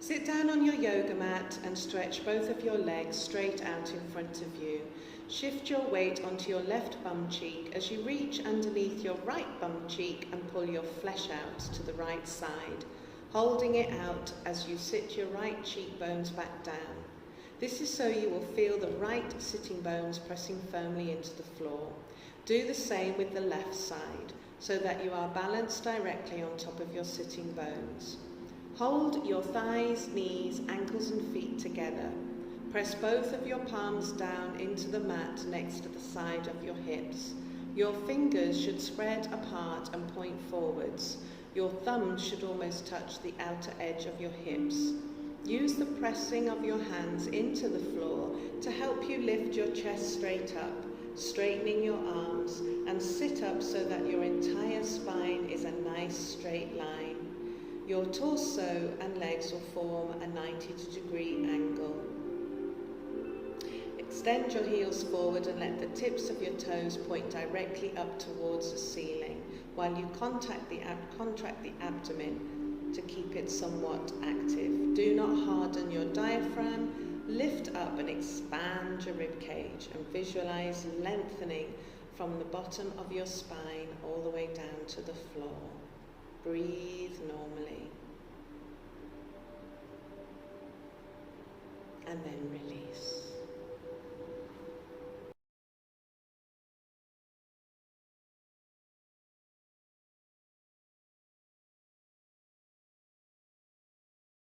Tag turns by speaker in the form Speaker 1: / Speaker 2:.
Speaker 1: Sit down on your yoga mat and stretch both of your legs straight out in front of you. Shift your weight onto your left bum cheek as you reach underneath your right bum cheek and pull your flesh out to the right side, holding it out as you sit your right cheekbones back down. This is so you will feel the right sitting bones pressing firmly into the floor. Do the same with the left side, so that you are balanced directly on top of your sitting bones. Hold your thighs, knees, ankles and feet together. Press both of your palms down into the mat next to the side of your hips. Your fingers should spread apart and point forwards. Your thumbs should almost touch the outer edge of your hips. Use the pressing of your hands into the floor to help you lift your chest straight up, straightening your arms, and sit up so that your entire spine is a nice straight line. Your torso and legs will form a 90-degree angle. Extend your heels forward and let the tips of your toes point directly up towards the ceiling while you contract the abdomen to keep it somewhat active. Do not harden your diaphragm. Lift up and expand your rib cage and visualize lengthening from the bottom of your spine all the way down to the floor. Breathe normally. And then release.